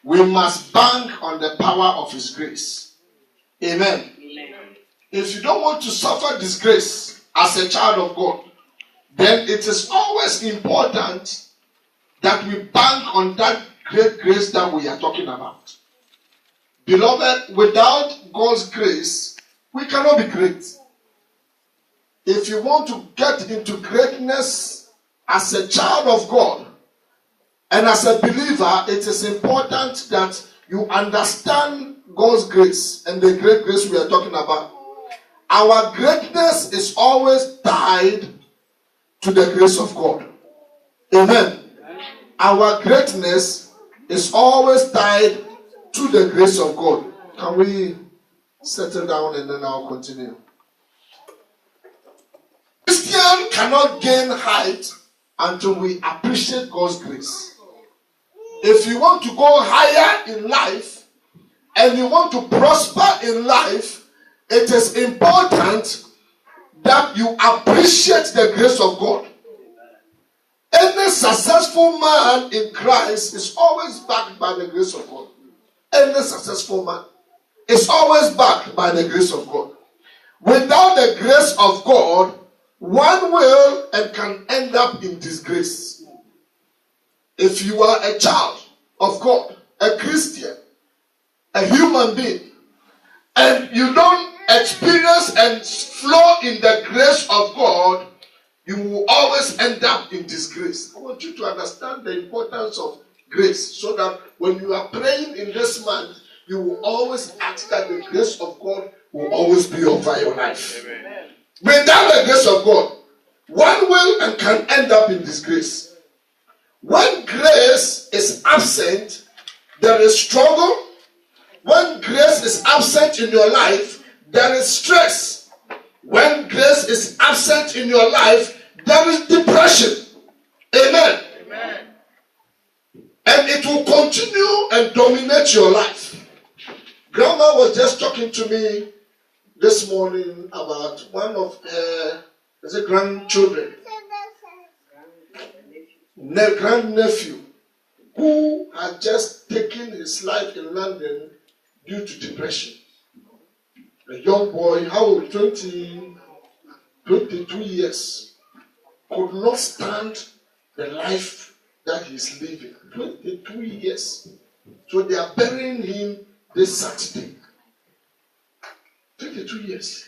we must bank on the power of His grace. Amen. If you don't want to suffer disgrace as a child of God, then it is always important that we bank on that great grace that we are talking about. Beloved, without God's grace, we cannot be great. If you want to get into greatness as a child of God and as a believer, it is important that you understand God's grace and the great grace we are talking about. Our greatness is always tied to the grace of God. Amen. Our greatness is always tied to the grace of God. Can we settle down and then I'll continue? Christian cannot gain height until we appreciate God's grace. If you want to go higher in life and you want to prosper in life, it is important that you appreciate the grace of God. Any successful man in Christ is always backed by the grace of God. Any successful man is always backed by the grace of God. Without the grace of God, one will and can end up in disgrace. If you are a child of God, a Christian, a human being, and you don't experience and flow in the grace of God, you will always end up in disgrace. I want you to understand the importance of grace so that when you are praying in this month, you will always ask that the grace of God will always be over your life. Amen. Without the grace of God, one will and can end up in disgrace. When grace is absent, there is struggle. When grace is absent in your life, there is stress. When grace is absent in your life, there is depression. Amen. Amen. And it will continue and dominate your life. Grandma was just talking to me this morning about one of her grandchildren, grandnephew, who had just taken his life in London due to depression. A young boy, how old? 22 years, could not stand the life that he's living. 22 years. So they are burying him this Saturday. 22 years.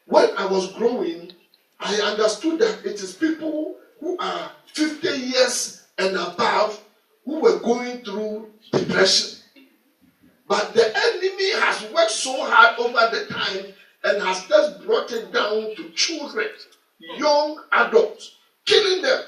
When I was growing, I understood that it is people who are 50 years and above who were going through depression. But the enemy has worked so hard over the time and has just brought it down to children, young adults, killing them.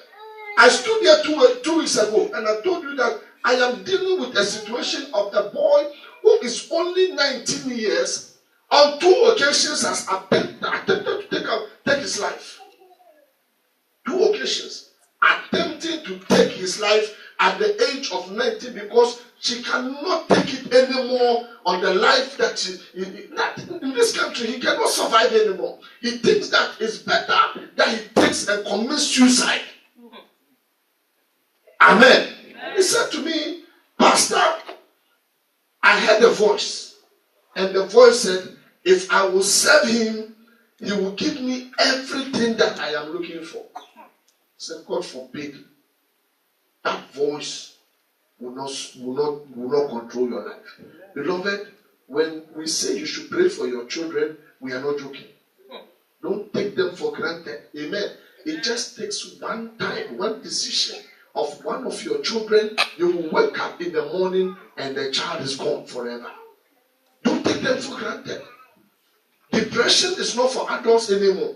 I stood here two weeks ago and I told you that I am dealing with a situation of a boy who is only 19 years. On 2 occasions has attempted to take his life. 2 occasions. Attempting to take his life at the age of 90 because she cannot take it anymore on the life that in this country he cannot survive anymore. He thinks that it's better that he takes and commits suicide. Amen. He said to me, Pastor, I heard a voice. And the voice said, if I will serve him, he will give me everything that I am looking for. I said, God forbid that voice will not control your life. Beloved, when we say you should pray for your children, we are not joking. Don't take them for granted. Amen. It just takes one time, one decision of one of your children. You will wake up in the morning and the child is gone forever. Don't take them for granted. Depression is not for adults anymore.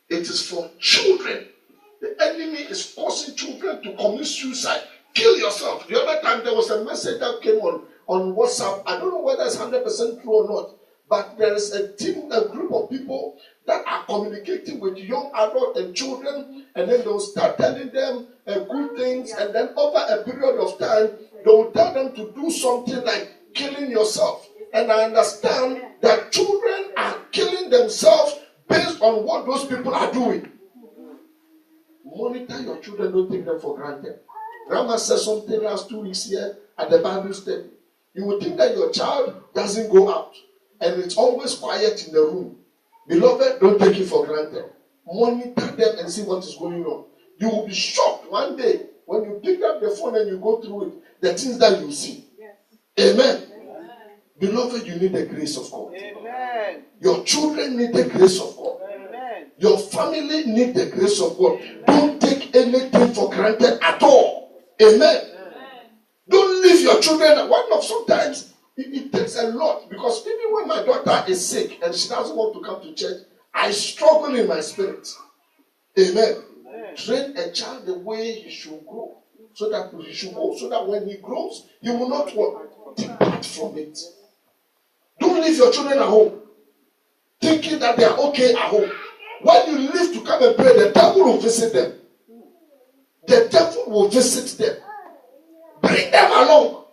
It is for children. The enemy is causing children to commit suicide. Kill yourself. The other time there was a message that came on WhatsApp. I don't know whether it's 100% true or not. But there is a group of people that are communicating with young adults and children, and then they'll start telling them good things, and then over a period of time, they'll tell them to do something like killing yourself. And I understand that children are killing themselves based on what those people are doing. Monitor your children, don't take them for granted. Grandma said something last 2 weeks here. at the Bible study. You would think that your child doesn't go out and it's always quiet in the room. Beloved, don't take it for granted. Monitor them and see what is going on. You will be shocked one day when you pick up the phone and you go through it, the things that you see. Yes. Amen. Amen. Beloved, you need the grace of God. Amen. Your children need the grace of God. Amen. Your family need the grace of God. Amen. Don't take anything for granted at all. Amen. Amen. Don't leave your children. Sometimes it takes a lot, because even when my daughter is sick and she doesn't want to come to church, I struggle in my spirit. Amen. Amen. Train a child the way he should grow, so that he should go, so that when he grows, he will not depart from it. Don't leave your children at home thinking that they are okay at home. When you leave to come and pray, the devil will visit them. The devil will visit them. Bring them along.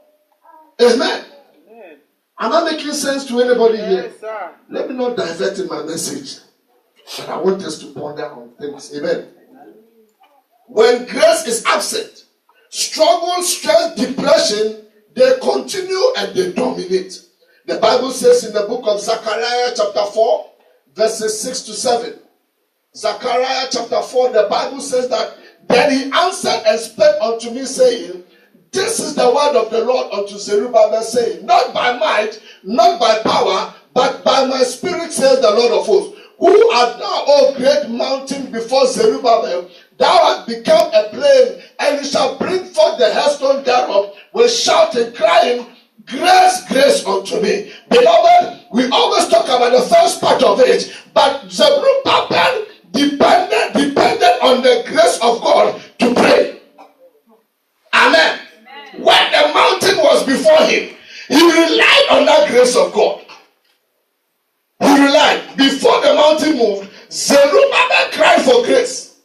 Amen. Amen. Am I making sense to anybody here? Yes, let me not divert in my message, but I want us to ponder on things. Amen. When grace is absent, struggle, stress, depression, they continue and they dominate. The Bible says in the book of Zechariah chapter 4, verses 6 to 7. Zechariah chapter 4, the Bible says that, then he answered and spake unto me, saying, this is the word of the Lord unto Zerubbabel, saying, not by might, not by power, but by my spirit, says the Lord of hosts. Who art thou, O great mountain, before Zerubbabel? Thou hast become a plain, and it shall bring forth the headstone thereof, with shouting, crying, grace, grace unto me. Beloved, we always talk about the first part of it, but Zerubbabel depended on the grace of God to pray. Amen. When the mountain was before him, he relied on that grace of God. He relied. Before the mountain moved, Zerubbabel cried for grace.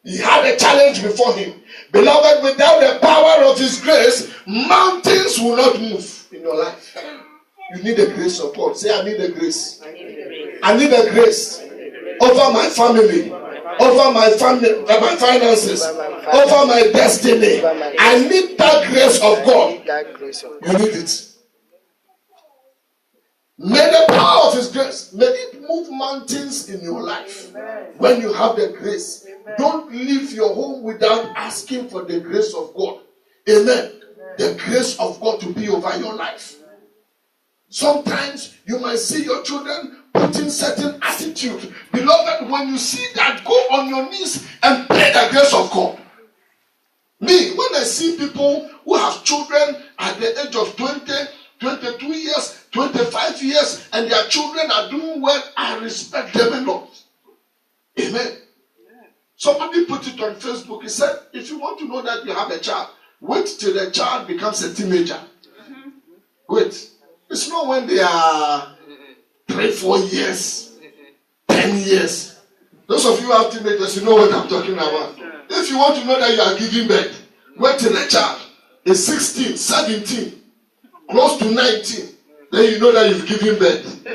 He had a challenge before him. Beloved, without the power of his grace, mountains will not move in your life. You need the grace of God. Say, I need the grace. I need the grace over my family, over my family, my finances, over my destiny. I need that grace of God. You need it. May the power of his grace, may it move mountains in your life. When you have the grace, don't leave your home without asking for the grace of God. Amen. The grace of God to be over your life. Sometimes you might see your children putting certain attitude. Beloved, when you see that, go on your knees and pray the grace of God. Me, when I see people who have children at the age of 20, 22 years, 25 years, and their children are doing well, I respect them a lot. Amen. Somebody put it on Facebook. He said, if you want to know that you have a child, wait till the child becomes a teenager. Wait. It's not when they are 3, 4 years, 10 years. Those of you who have teenagers, you know what I'm talking about. If you want to know that you are giving birth, wait till the child is 16, 17, close to 19. Then you know that you've given birth.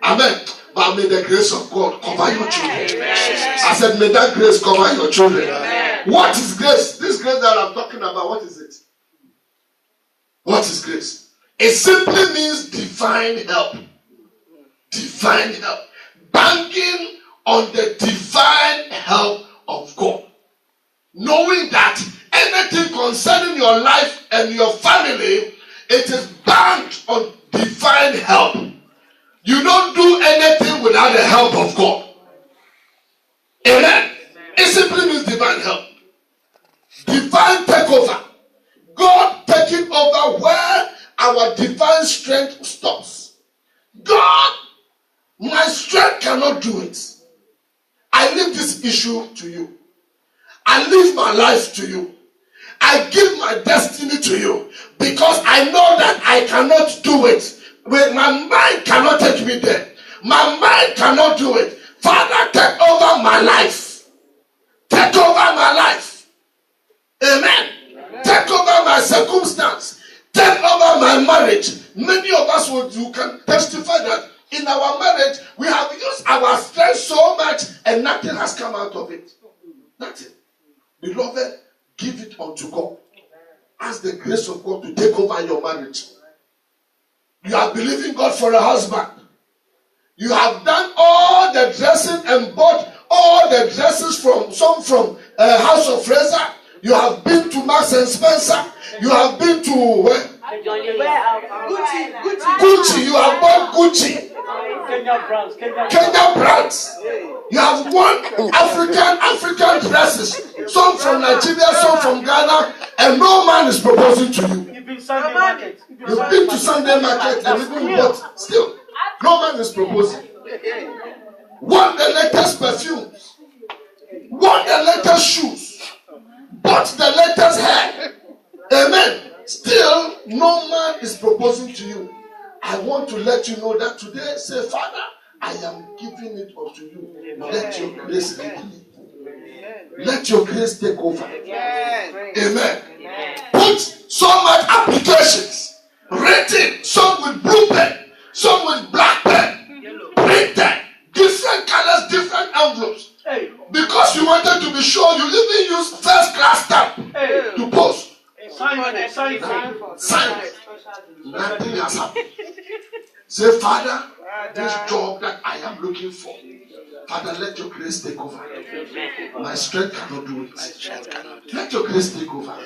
Amen. But may the grace of God cover your children. I said, may that grace cover your children. What is grace? This grace that I'm talking about, what is it? What is grace? It simply means divine help. Divine help. Banking on the divine help of God. Knowing that anything concerning your life and your family, it is banked on divine help. You don't do anything without the help of God. Amen. It simply means divine help. Divine takeover. God taking over where our divine strength stops. God, my strength cannot do it. I leave this issue to you. I leave my life to you. I give my destiny to you because I know that I cannot do it. My mind cannot take me there. My mind cannot do it. Father, take over my life. Take over my life. Amen. Take over my circumstance. Take over my marriage. Many of us who can testify that in our marriage, we have used our strength so much and nothing has come out of it. Nothing. Beloved, give it unto God. ask the grace of God to take over your marriage. You are believing God for a husband. You have done all the dressing and bought all the dresses from House of Fraser. You have been to Marks and Spencer. You have been to Gucci. You have bought Gucci. Kenya brands. You have won African dresses. Some from Nigeria, some from Ghana, and no man is proposing to you. You've been to Sunday market and even bought. Still, no man is proposing. Want the latest perfumes. Want the latest shoes. Bought the latest hair. Amen. Still, no man is proposing to you. I want to let you know that today, say, Father, I am giving it unto you. Let your grace lead me. Let your grace take over. Amen. Put so much applications written, some with blue pen, some with black pen, printed, different colors, different envelopes. Because you wanted to be sure, you even use first class stamp to post. Sign. Nothing has happened. Say, Father, this job that I am looking for, Father, let your grace take over. My strength cannot do it. Let your grace take over.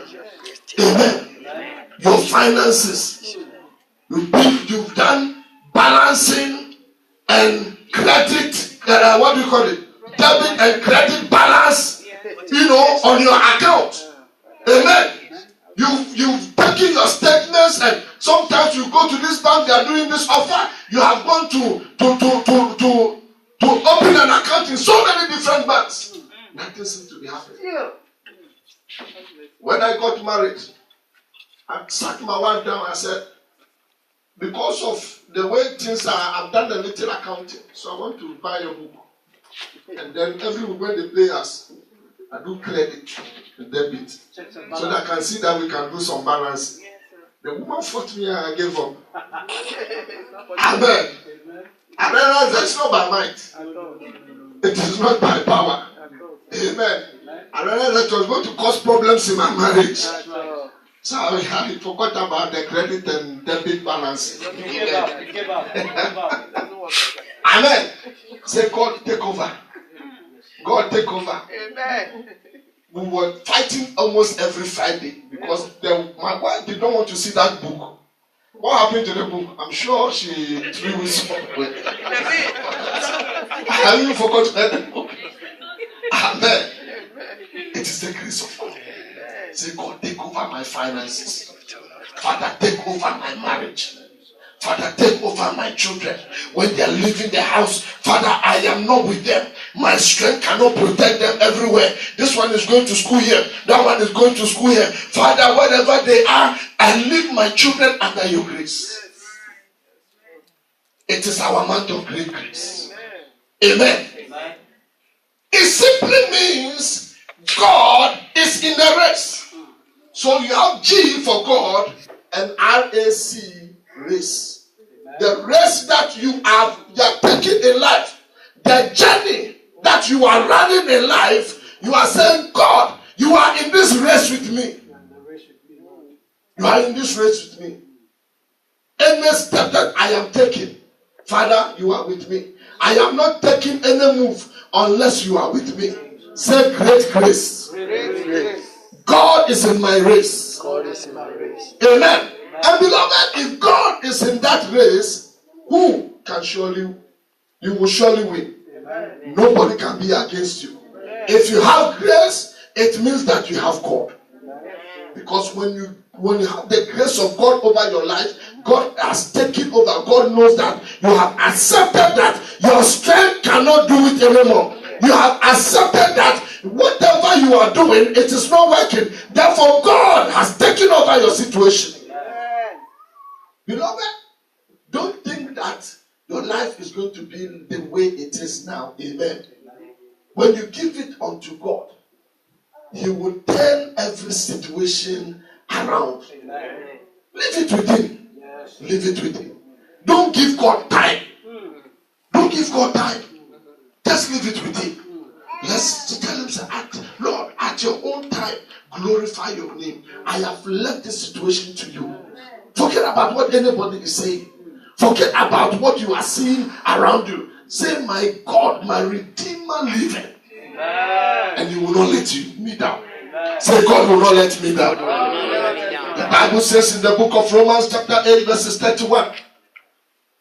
Amen. Your finances, you've done balancing and credit, what do you call it? Debit and credit balance, on your account. Amen. You've taken your statements, and sometimes you go to this bank, they are doing this offer. You have gone to open an account in so many different banks. Nothing seems to be happening. When I got married, I sat my wife down and said, because of the way things are, I've done a little accounting, so I want to buy a book. And then every week when they pay us, I do credit and debit, so that I can see that we can do some balance. The woman fought me and I gave up. Amen. I realized that it's not by might. It is not by power. Amen. I realized that it was going to cause problems in my marriage. So I forgot about the credit and debit balance. Amen. Say, God, take over. God, take over. Amen. We were fighting almost every Friday because my wife did not want to see that book. What happened to the book? I'm sure she threw it away. I even forgot to read the book. Amen. It is the grace of God. Say, God, take over my finances. Father, take over my marriage. Father, take over my children. When they are leaving the house, Father, I am not with them. My strength cannot protect them everywhere. This one is going to school here. That one is going to school here. Father, wherever they are, I leave my children under your grace. It is our month of great grace. Amen. Amen. It simply means God is in the race. So you have G for God and RAC, race. The race that you are taking in life, the journey that you are running in life, you are saying, God, you are in this race with me. You are in this race with me. Any step that I am taking, Father, you are with me. I am not taking any move unless you are with me. Say, great grace. Great grace. God is in my race. God is in my race. Amen. And beloved, if God is in that race, who can surely, you will surely win. Amen. Nobody can be against you. Amen. If you have grace, it means that you have God. Amen. Because when you have the grace of God over your life, God has taken over. God knows that you have accepted that your strength cannot do it anymore. You have accepted that whatever you are doing, it is not working. Therefore, God has taken over your situation. Beloved, don't think that your life is going to be the way it is now. Amen. When you give it unto God, He will turn every situation around. Leave it with Him. Leave it with Him. Don't give God time. Don't give God time. Just leave it with Him. Let's tell Him, say, Lord, I at your own time, glorify your name. I have left this situation to you. Forget about what anybody is saying. Forget about what you are seeing around you. Say, my God, my Redeemer liveth. And he will not let me down. Say, God will not let me down. The Bible says in the book of Romans chapter 8 verses 31.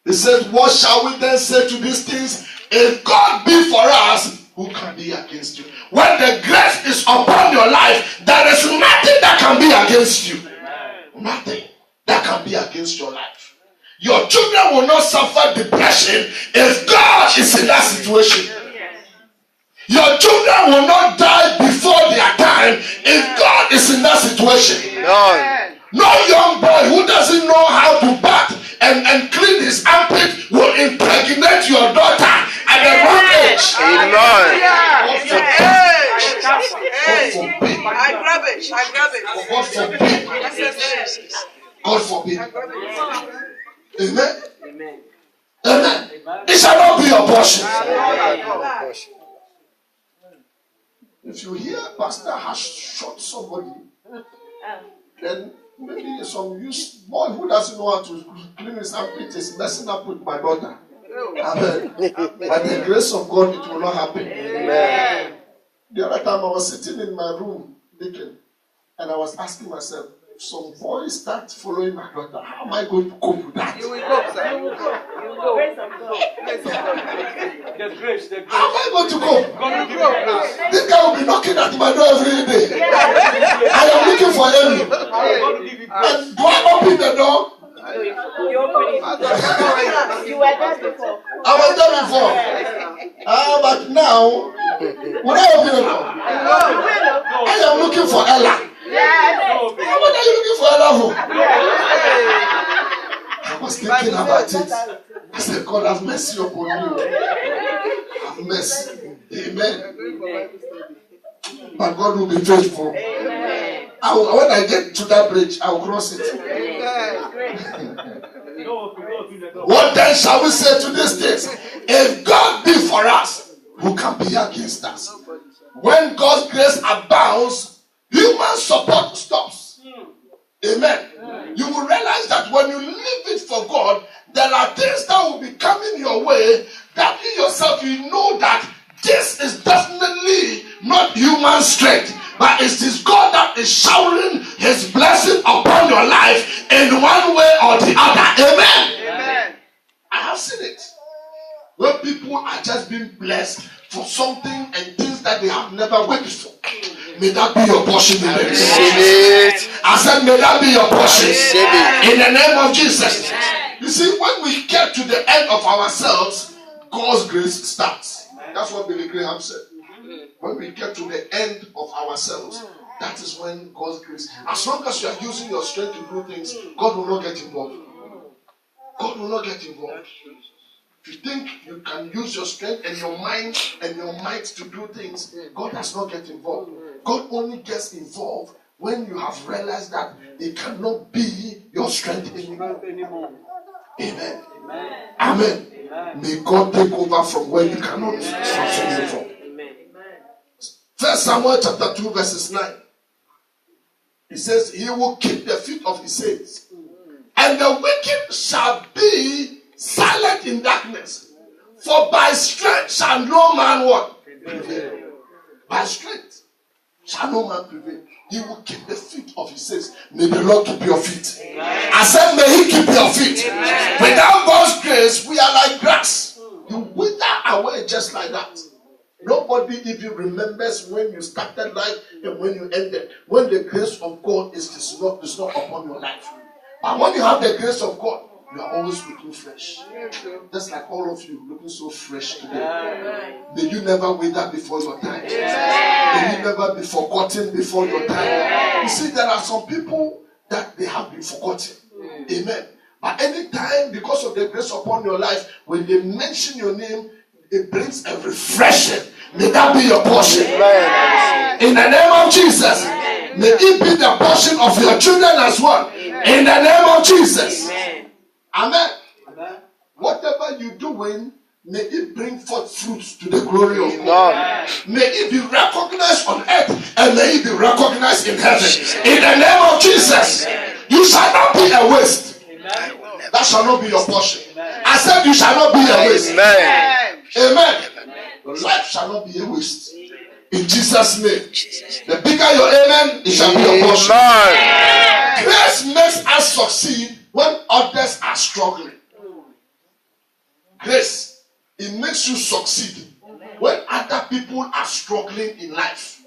It says, what shall we then say to these things? If God be for us, who can be against you? When the grace is upon your life, there is nothing that can be against you. Nothing that can be against your life. Your children will not suffer depression if God is in that situation. Your children will not die before their time if God is in that situation. No young boy who doesn't know how to bath and clean his armpit will impregnate your daughter at the wrong age. God forbid. Amen. Amen. It shall not be your portion. If you hear pastor has shot somebody, then maybe some used boy who doesn't know how to clean his armpit is messing up with my daughter. Amen. By the grace of God, it will not happen. Amen. The other time I was sitting in my room, thinking, and I was asking myself, if some boys start following my daughter, how am I going to cope with that? You will cope, sir. You will cope. How am I going to cope? This guy will be knocking at my door every day. I am looking for him. And do I open the door? You open it. You were there before. I was there before. But now, when I open the door, I am looking for Ella. Yes. What are you looking for Ella for? I was thinking about it. I said, God, have mercy upon you. Have mercy. Amen. But God will be faithful. When I get to that bridge, I will cross it. What then shall we say to these things? If God be for us, who can be against us? When God's grace abounds, human support stops. Amen. You will realize that when you live it for God, there are things that will be coming your way that you yourself, you know that this is definitely not human strength, but it is God that is showering his blessing upon your life in one way or the other. Amen. Amen. I have seen it. When people are just being blessed for something and things that they have never worked for. May that be your portion in the name of Jesus. I said, may that be your portion in the name of Jesus. You see, when we get to the end of ourselves, God's grace starts. That's what Billy Graham said. When we get to the end of ourselves, that is when God's grace. As long as you are using your strength to do things, God will not get involved. God will not get involved. If you think you can use your strength and your mind and your might to do things, God does not get involved. God only gets involved when you have realized that it cannot be your strength anymore. Amen. Amen. May God take over from where you cannot transform you from. 1 Samuel chapter 2 verses 9. He says, he will keep the feet of his saints, and the wicked shall be silent in darkness. For by strength shall no man what? Prevail. By strength shall no man prevail. He will keep the feet of his saints. May the Lord keep your feet. Amen. I said, may he keep your feet. Amen. Without God's grace, we are like grass. You wither away just like that. Nobody even remembers when you started life and when you ended. When the grace of God is not upon your life. But when you have the grace of God, you are always looking fresh. Just like all of you looking so fresh today. May you never wither before your time. May you never be forgotten before your time. You see, there are some people that they have been forgotten. Amen. But anytime, because of the grace upon your life, when they mention your name, it brings a refreshing. May that be your portion. In the name of Jesus. May it be the portion of your children as well. In the name of Jesus. Amen. Whatever you're doing, may it bring forth fruits to the glory of Amen. God. May it be recognized on earth and may it be recognized in heaven. In the name of Jesus, you shall not be a waste. That shall not be your portion. I said you shall not be a waste. Amen. Amen. Your life shall not be a waste. In Jesus' name. The bigger your amen, it shall be your portion. Amen. Grace makes us succeed when others are struggling. Grace, it makes you succeed when other people are struggling in life.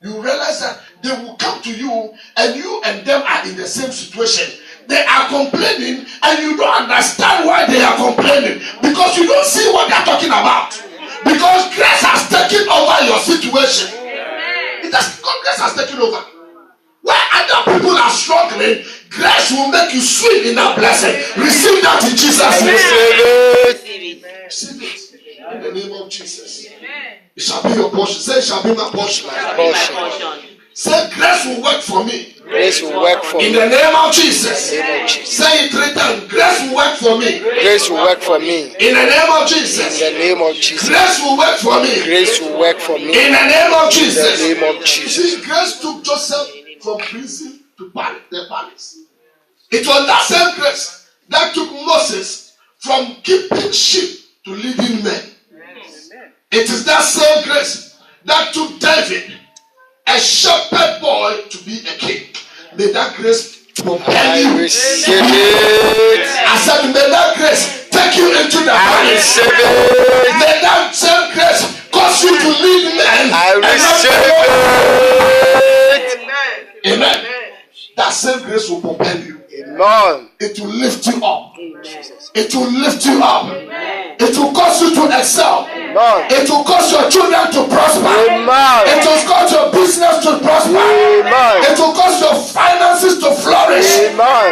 You realize that they will come to you and you and them are in the same situation. They are complaining and you don't understand why they are complaining because you don't see what they are talking about. Because grace has taken over your situation. Grace has taken over. Where other people are struggling, grace will make you swim in that blessing. Receive that in Jesus' name. Receive it in the name of Jesus. It shall be your portion. Say it shall be my portion. Say grace will work for me. Grace will work for me. In the name of Jesus. Say it 3 times. Grace will work for me. Grace will work for me. In the name of Jesus. In the name of Jesus. Grace will work for me. Grace will work for me. In the name of Jesus. In the name of Jesus. See, grace took Joseph from prison to the palace. It was that same grace that took Moses from keeping sheep to leading men. It is that same grace that took David, a shepherd boy, to be a king. May that grace propel you. Receive it. I said, may that grace take you into the palace. May that same grace cause you to lead men. I receive it. Amen. That same grace will propel you. Amen. It will lift you up. It will lift you up. It will cause you to excel. It will cause your children to prosper. It will cause your business to prosper. It will cause your finances to flourish.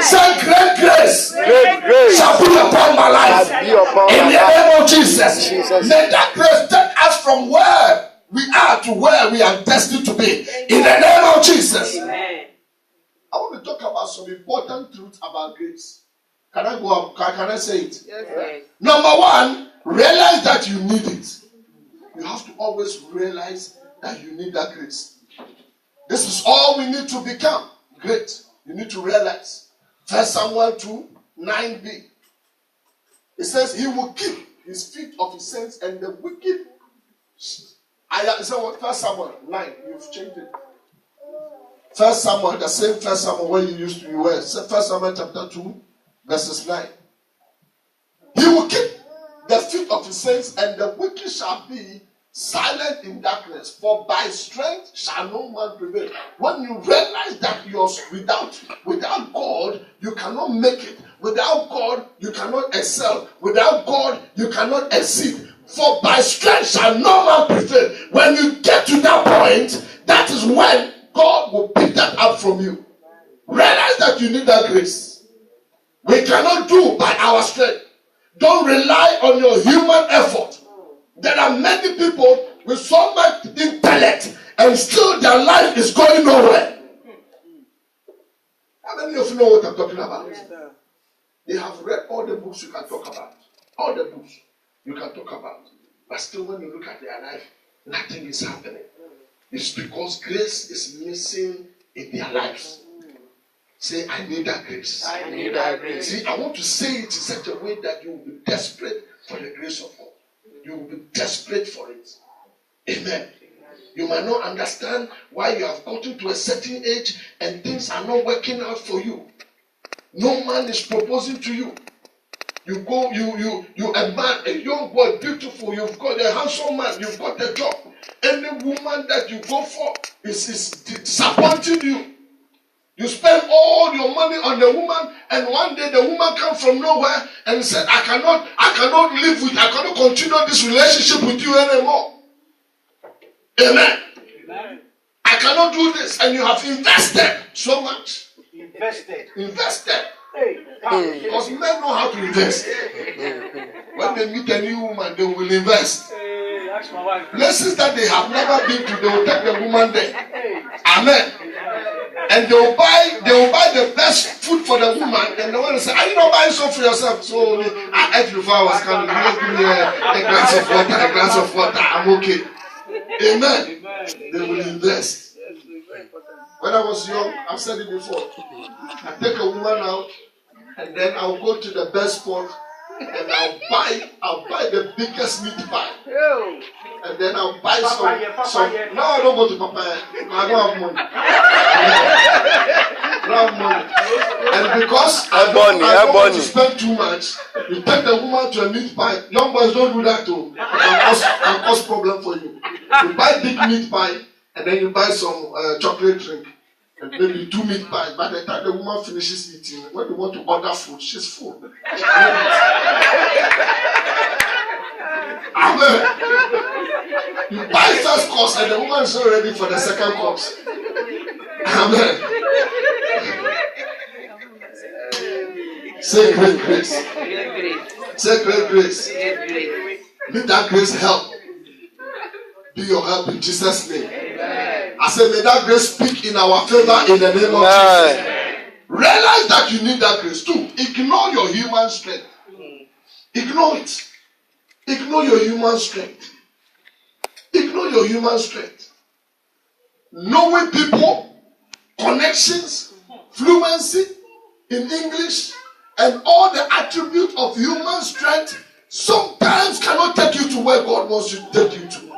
Say great grace. Great grace Shall be upon my life. shall be upon In my the life. name of Jesus. Jesus. May that grace take us from where we are to where we are destined to be. In the name of Jesus. I want to talk about some important truths about grace. Can I go up? Can I say it? Yes. Number 1, realize that you need it. You have to always realize that you need that grace. This is all we need to become great. You need to realize. 1 Samuel 2:9b. It says, he will keep his feet of his saints and the wicked. I said what? 1 Samuel 9. You've changed it. 1 Samuel, the same 1 Samuel where you used to be. 1 Samuel chapter 2, verses 9. He will keep the feet of his saints, and the wicked shall be silent in darkness. For by strength shall no man prevail. When you realize that you're without God, you cannot make it. Without God, you cannot excel. Without God, you cannot exceed. For by strength shall no man prevail. When you get to that point, that is when God will pick that up from you. Realize that you need that grace. We cannot do by our strength. Don't rely on your human effort. There are many people with so much intellect and still their life is going nowhere. How many of you know what I'm talking about? They have read all the books you can talk about. All the books you can talk about. But still when you look at their life, nothing is happening. It's because grace is missing in their lives. Say, I need that grace. I need that grace. See, I want to say it in such a way that you will be desperate for the grace of God. You will be desperate for it. Amen. You might not understand why you have gotten to a certain age and things are not working out for you. No man is proposing to you. You go, you a man, a young boy, beautiful, you've got a handsome man, you've got a job. Any woman that you go for is disappointing you. You spend all your money on the woman, and one day the woman comes from nowhere and said, I cannot live with, I cannot continue this relationship with you anymore. Amen. I cannot do this. And you have invested so much. Invested. Because men know how to invest. When they meet a new woman, they will invest. Places that they have never been to, they will take the woman there. Amen. And they will buy the best food for the woman, and the woman will say, "Are you not buying some for yourself?" So I ate before I was coming. Just give me a glass of water, I'm okay. Amen. They will invest. When I was young, I've said it before. I take a woman out, and then I'll go to the best spot, and I'll buy the biggest meat pie. And then I'll buy some. No, I don't go to Papaya. I don't have money. I don't have money. And because I don't want to spend too much, you take the woman to a meat pie. Young boys don't do that too. It can cause problem for you. You buy big meat pie, and then you buy some chocolate drink. And maybe 2 meat pies. By the time the woman finishes eating, when you want to order food, she's full. Amen. You buy first course and the woman is not ready for the second course. Amen. Say great grace. Say great grace. May that grace help. Be your help in Jesus' name. I said, may that grace speak in our favor in the name of Jesus. Realize that you need that grace too. Ignore your human strength. Ignore it. Ignore your human strength. Ignore your human strength. Knowing people, connections, fluency in English, and all the attributes of human strength sometimes cannot take you to where God wants you to take you to.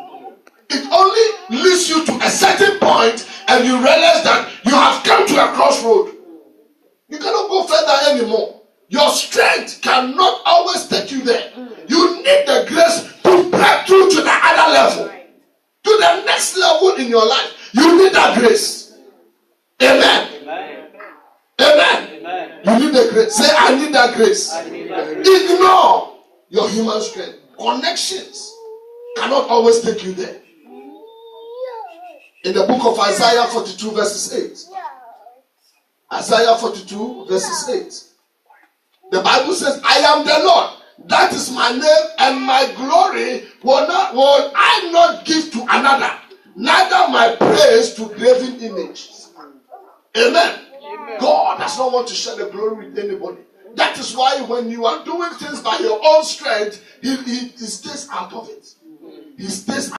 It only leads you to a certain point and you realize that you have come to a crossroad. You cannot go further anymore. Your strength cannot always take you there. You need the grace to break through to the other level. To the next level in your life. You need that grace. Amen. Amen. You need the grace. Say, I need that grace. Ignore your human strength. Connections cannot always take you there. In the book of Isaiah 42 verses 8. Isaiah 42 verses 8. The Bible says, I am the Lord. That is my name, and my glory will I not give to another. Neither my praise to graven images. Amen. God does not want to share the glory with anybody. That is why when you are doing things by your own strength, he stays out of it. He stays